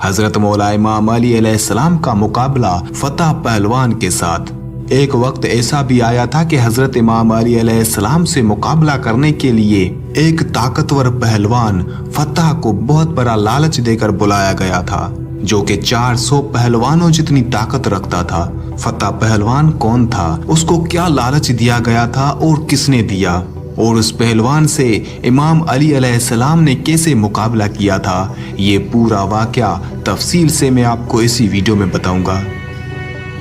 हजरत मौला इमाम अली अलैहिस्सलाम का मुकाबला फतह पहलवान के साथ। एक वक्त ऐसा भी आया था कि हजरत इमाम अली अलैहिस्सलाम से मुकाबला करने के लिए एक ताकतवर पहलवान फतह को बहुत बड़ा लालच देकर बुलाया गया था, जो कि 400 पहलवानों जितनी ताकत रखता था। फतह पहलवान कौन था, उसको क्या लालच दिया गया था और किसने दिया, और उस पहलवान से इमाम अली अलैहिस्सलाम ने कैसे मुकाबला किया था, ये पूरा वाकया तफसील से मैं आपको इसी वीडियो में बताऊंगा।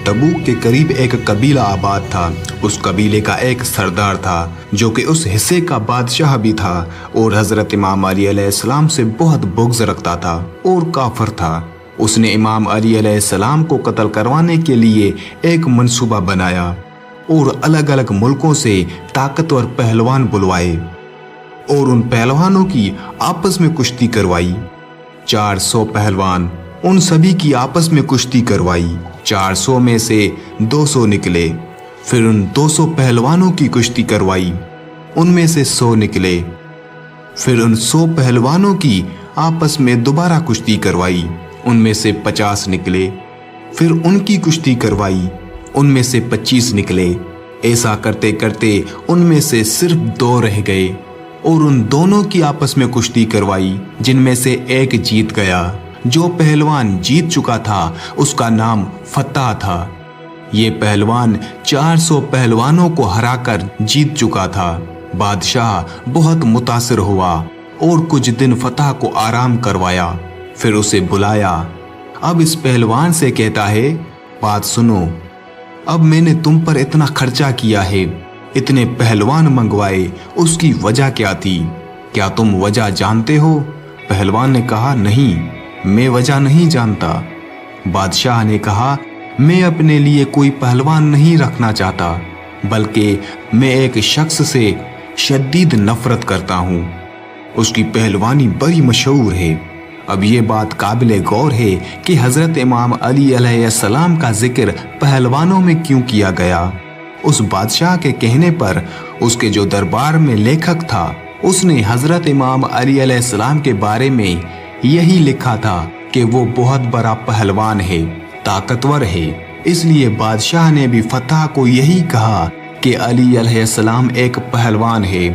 तबूक के करीब एक कबीला आबाद था। उस कबीले का एक सरदार था जो कि उस हिस्से का बादशाह भी था और हजरत इमाम अली अलैहिस्सलाम से बहुत बुग़्ज़ रखता था और काफिर था। उसने इमाम अली अलैहिस्सलाम को कत्ल करवाने के लिए एक मंसूबा बनाया और अलग अलग मुल्कों से ताकतवर पहलवान बुलवाए और उन पहलवानों की आपस में कुश्ती करवाई। 400 पहलवान, उन सभी की आपस में कुश्ती करवाई। 400 में से 200 निकले। फिर उन 200 पहलवानों की कुश्ती करवाई, उनमें से 100 निकले। फिर उन 100 पहलवानों की आपस में दोबारा कुश्ती करवाई, उनमें से 50 निकले। फिर उनकी कुश्ती करवाई, उनमें से 25 निकले। ऐसा करते करते उनमें से सिर्फ 2 रह गए और उन दोनों की आपस में कुश्ती करवाई, जिनमें से एक जीत गया। जो पहलवान जीत चुका था उसका नाम फतह था। ये पहलवान 400 पहलवानों को हराकर जीत चुका था। बादशाह बहुत मुतासिर हुआ और कुछ दिन फतह को आराम करवाया। फिर उसे बुलाया। अब इस पहलवान से कहता है, बात सुनो, अब मैंने तुम पर इतना खर्चा किया है, इतने पहलवान मंगवाए, उसकी वजह क्या थी? क्या तुम वजह जानते हो? पहलवान ने कहा, नहीं, मैं वजह नहीं जानता। बादशाह ने कहा, मैं अपने लिए कोई पहलवान नहीं रखना चाहता, बल्कि मैं एक शख्स से शदीद नफरत करता हूँ। उसकी पहलवानी बड़ी मशहूर है। अब ये बात काबिल गौर है कि हजरत इमाम अली अलैहिस्सलाम का जिक्र पहलवानों में क्यों किया गया। उस बादशाह के कहने पर उसके जो दरबार में लेखक था, उसने हजरत इमाम अली अलैहिस्सलाम के बारे में यही लिखा था कि वो बहुत बड़ा पहलवान है, ताकतवर है। इसलिए बादशाह ने भी फतह को यही कहा कि अली अलैहिस्सलाम एक पहलवान है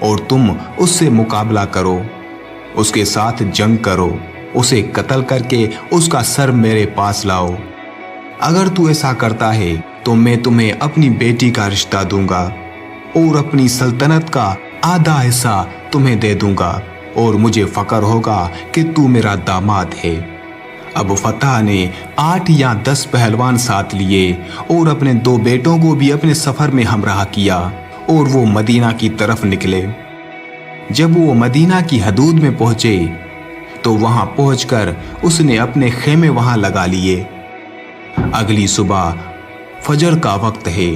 और तुम उससे मुकाबला करो, उसके साथ जंग करो, उसे कत्ल करके उसका सर मेरे पास लाओ। अगर तू ऐसा करता है तो मैं तुम्हें अपनी बेटी का रिश्ता दूंगा और अपनी सल्तनत का आधा हिस्सा तुम्हें दे दूंगा और मुझे फक्र होगा कि तू मेरा दामाद है। अब फतह ने 8 या 10 पहलवान साथ लिए और अपने 2 बेटों को भी अपने सफर में हमराह किया और वो मदीना की तरफ निकले। जब वो मदीना की हदूद में पहुंचे तो वहां पहुंचकर उसने अपने खेमे वहां लगा लिए। अगली सुबह फजर का वक्त है।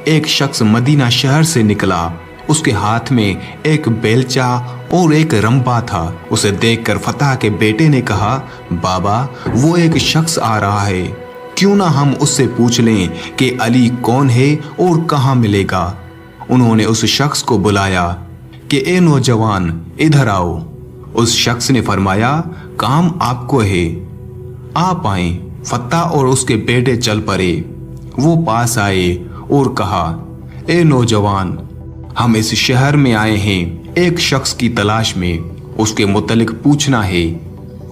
एक शख्स मदीना शहर से निकला। उसके हाथ में एक बेलचा और एक रंबा था। उसे देखकर फतह के बेटे ने कहा, बाबा, वो एक शख्स आ रहा है, क्यों ना हम उससे पूछ लें कि अली कौन है और कहाँ मिलेगा। उन्होंने उस शख्स को बुलाया कि ए नौजवान, इधर आओ। उस शख्स ने फरमाया, काम आपको है, आप आए। फतह और उसके बेटे चल पड़े। वो पास आए और कहा, ए नौजवान, हम इस शहर में आए हैं एक शख्स की तलाश में, उसके मुतल्लिक पूछना है।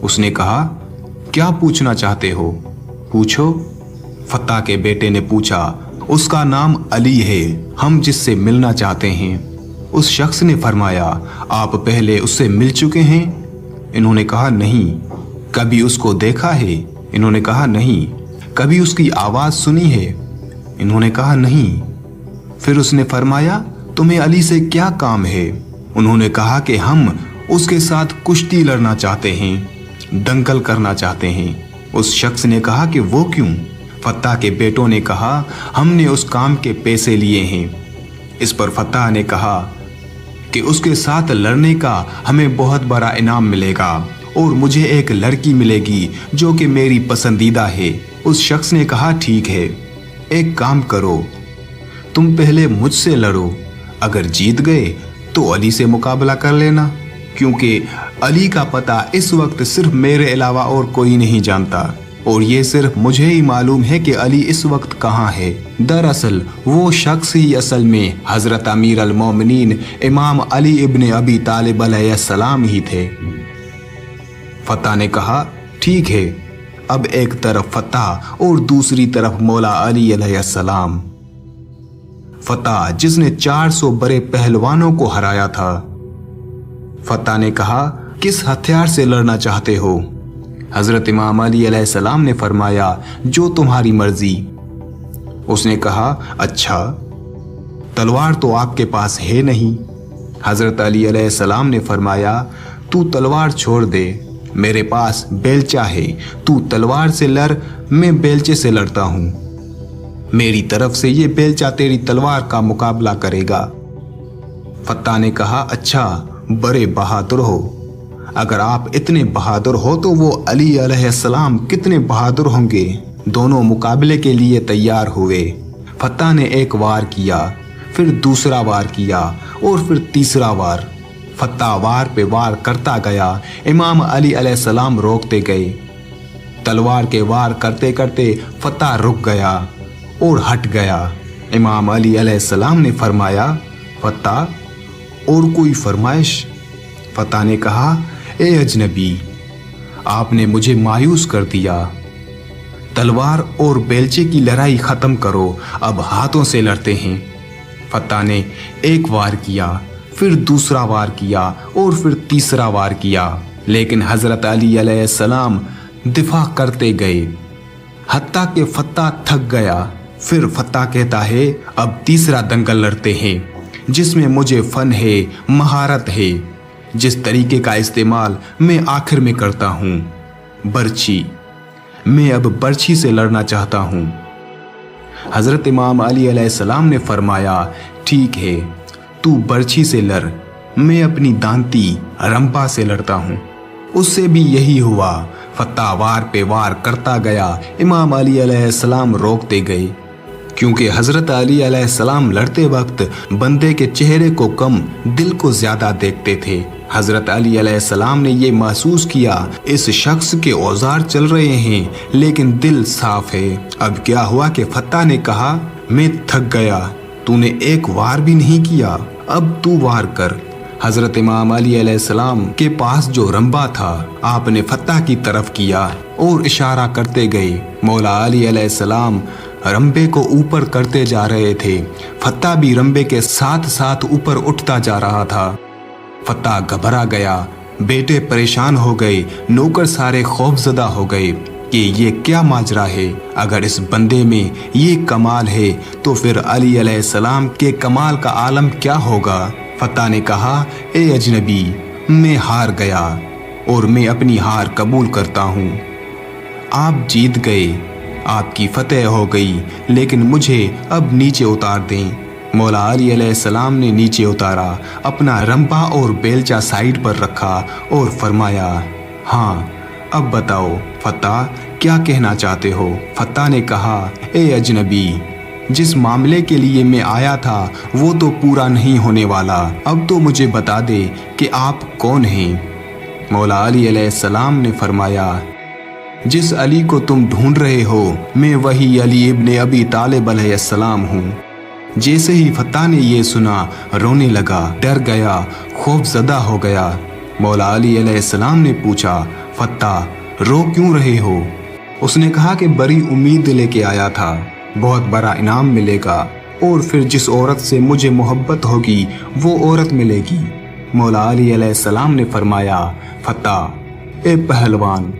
उसने कहा, क्या पूछना चाहते हो? पूछो। फतह के बेटे ने पूछा, उसका नाम अली है, हम जिससे मिलना चाहते हैं। उस शख्स ने फरमाया, आप पहले उससे मिल चुके हैं? इन्होंने कहा, नहीं। कभी उसको देखा है? इन्होंने कहा, नहीं। कभी उसकी आवाज सुनी है? इन्होंने कहा, नहीं। फिर उसने फरमाया, तुम्हें अली से क्या काम है? उन्होंने कहा कि हम उसके साथ कुश्ती लड़ना चाहते हैं, दंगल करना चाहते हैं। उस शख्स ने कहा कि वो क्यों? फतह के बेटों ने कहा, हमने उस काम के पैसे लिए हैं। इस पर फतह ने कहा कि उसके साथ लड़ने का हमें बहुत बड़ा इनाम मिलेगा और मुझे एक लड़की मिलेगी जो कि मेरी पसंदीदा है। उस शख्स ने कहा, ठीक है, एक काम करो, तुम पहले मुझसे लड़ो, अगर जीत गए तो अली से मुकाबला कर लेना, क्योंकि अली का पता इस वक्त सिर्फ मेरे अलावा और कोई नहीं जानता, और ये सिर्फ मुझे ही मालूम है कि अली इस वक्त कहाँ है। दरअसल वो शख्स ही असल में हजरत अमीर अल मोमिनीन इमाम अली इब्ने अबी तालिब अलैहिस्सलाम ही थे। फत्ता ने कहा, ठीक है। अब एक तरफ फत्ता और दूसरी तरफ मौला अली अलैहिस्सलाम। फत्ता जिसने 400 बड़े पहलवानों को हराया था। फत्ता ने कहा, किस हथियार से लड़ना चाहते हो? हजरत इमाम अली अलैहिस्सलाम ने फरमाया, जो तुम्हारी मर्जी। उसने कहा, अच्छा, तलवार तो आपके पास है नहीं। हजरत अली अलैहिस्सलाम ने फरमाया, तू तलवार छोड़ दे, मेरे पास बेलचा है, तू तलवार से लड़, मैं बेलचे से लड़ता हूं। मेरी तरफ से ये बेलचा तेरी तलवार का मुकाबला करेगा। फत्ता ने कहा, अच्छा, बड़े बहादुर हो। अगर आप इतने बहादुर हो तो वो अली अलैहिस्सलाम कितने बहादुर होंगे। दोनों मुकाबले के लिए तैयार हुए। फत्ता ने एक वार किया, फिर दूसरा वार किया और फिर तीसरा वार। फत्ता वार पे वार करता गया। इमाम अली अलैहिस्सलाम रोकते गए। तलवार के वार करते करते फत्ता रुक गया और हट गया। इमाम अली अलैहिस्सलाम ने फरमाया, फत्ता, और कोई फरमाइश? फत्ता ने कहा, ए अजनबी, आपने मुझे मायूस कर दिया। तलवार और बेलचे की लड़ाई खत्म करो, अब हाथों से लड़ते हैं। फत्ता ने एक वार किया, फिर दूसरा वार किया और फिर तीसरा वार किया, लेकिन हजरत अली अलैहिस्सलाम दिफा करते गए, हत्ता के फत्ता थक गया। फिर फत्ता कहता है, अब तीसरा दंगल लड़ते हैं, जिसमें मुझे फन है, महारत है, जिस तरीके का इस्तेमाल मैं आखिर में करता हूँ, बर्छी। मैं अब बर्छी से लड़ना चाहता हूँ। हजरत इमाम अली अलैहिस्सलाम ने फरमाया, ठीक है, तू बर्छी से लड़, मैं अपनी दांती रंपा से लड़ता हूँ। उससे भी यही हुआ। फत्ता वार पे वार करता गया। इमाम अली अलैहिस्सलाम रोकते गए, क्योंकि हजरत अली अलैहिस्सलाम लड़ते वक्त बंदे के चेहरे को कम, दिल को ज्यादा देखते थे। हजरत अली अलैहिस्सलाम ने ये महसूस किया, इस शख्स के औजार चल रहे हैं लेकिन दिल साफ है। अब क्या हुआ कि फत्ता ने कहा, मैं थक गया, तूने एक वार भी नहीं किया, अब तू वार कर। हजरत इमाम अली अलैहिस्सलाम के पास जो रंबा था, आपने फत्ता की तरफ किया और इशारा करते गए। मौला अली अलैहिस्सलाम रंबे को ऊपर करते जा रहे थे। फत्ता भी रंबे के साथ साथ ऊपर उठता जा रहा था। फत्ता घबरा गया, बेटे परेशान हो गए, नौकर सारे खौफजदा हो गए कि ये क्या माजरा है। अगर इस बंदे में ये कमाल है तो फिर अली अलैहिस्सलाम के कमाल का आलम क्या होगा। फत्ता ने कहा, ए अजनबी, मैं हार गया और मैं अपनी हार कबूल करता हूँ। आप जीत गए, आपकी फतेह हो गई, लेकिन मुझे अब नीचे उतार दें। मौला अली अलैहिस्सलाम ने नीचे उतारा, अपना रंपा और बेलचा साइड पर रखा और फरमाया, हाँ, अब बताओ फत्ता, क्या कहना चाहते हो। फत्ता ने कहा, ए अजनबी, जिस मामले के लिए मैं आया था वो तो पूरा नहीं होने वाला, अब तो मुझे बता दे कि आप कौन हैं। मौला अली अलैहिस्सलाम ने फरमाया, जिस अली को तुम ढूंढ रहे हो, मैं वही अली इब्ने अबी तालिब अलैहिस्सलाम हूँ। जैसे ही फत्ता ने ये सुना, रोने लगा, डर गया, खौफजदा हो गया। मौला अली अलैहिस्सलाम ने पूछा, फत्ता, रो क्यों रहे हो? उसने कहा कि बड़ी उम्मीद लेके आया था, बहुत बड़ा इनाम मिलेगा और फिर जिस औरत से मुझे मोहब्बत होगी वो औरत मिलेगी। मौला अली अलैहिस्सलाम ने फरमाया, फत्ता, ए पहलवान,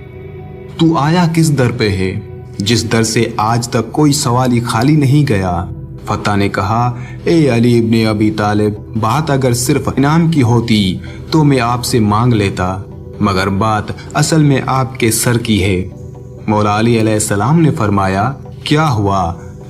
तू आया किस दर पे है, जिस दर से आज तक कोई सवाल ही खाली नहीं गया। फत्ता ने कहा, ए अली इब्ने अबी तालिब, बात अगर सिर्फ इनाम की होती तो मैं आपसे मांग लेता, मगर बात असल में आपके सर की है। मौला अली अलैहिस्सलाम ने फरमाया, क्या हुआ?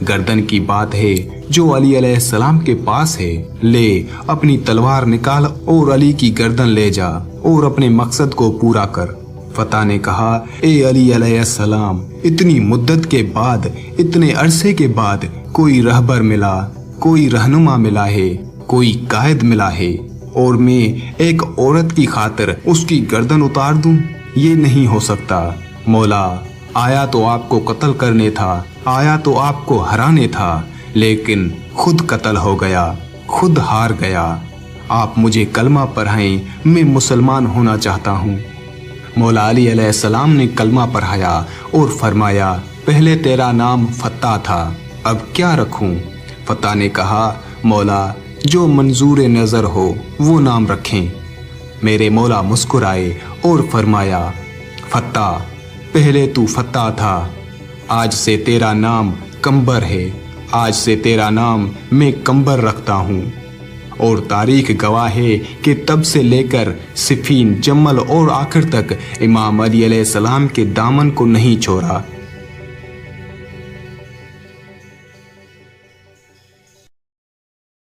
गर्दन की बात है जो अली अलैहिस्सलाम के पास है, ले अपनी तलवार निकाल और अली की गर्दन ले जा और अपने मकसद को पूरा कर। फत्ता ने कहा, ए अली अलैहिस्सलाम, इतनी मुद्दत के बाद, इतने अरसे के बाद कोई रहबर मिला, कोई रहनुमा मिला है, कोई कायद मिला है اور میں ایک عورت کی خاطر اس کی گردن اتار دوں؟ یہ نہیں ہو سکتا مولا، آیا تو آپ کو قتل کرنے تھا، آیا تو آپ کو ہرانے تھا، لیکن خود قتل ہو گیا، خود ہار گیا۔ آپ مجھے کلمہ پڑھائیں، میں مسلمان ہونا چاہتا ہوں۔ مولا علی علیہ السلام نے کلمہ پڑھایا اور فرمایا، پہلے تیرا نام فتح تھا، اب کیا رکھوں؟ فتح نے کہا، مولا جو منظور نظر ہو وہ نام رکھیں۔ میرے مولا مسکرائے اور فرمایا، فتح پہلے تو فتح تھا، آج سے تیرا نام کمبر ہے، آج سے تیرا نام میں کمبر رکھتا ہوں۔ اور تاریخ گواہ ہے کہ تب سے لے کر صفین، جمل اور آخر تک امام علی علیہ السلام کے دامن کو نہیں چھوڑا۔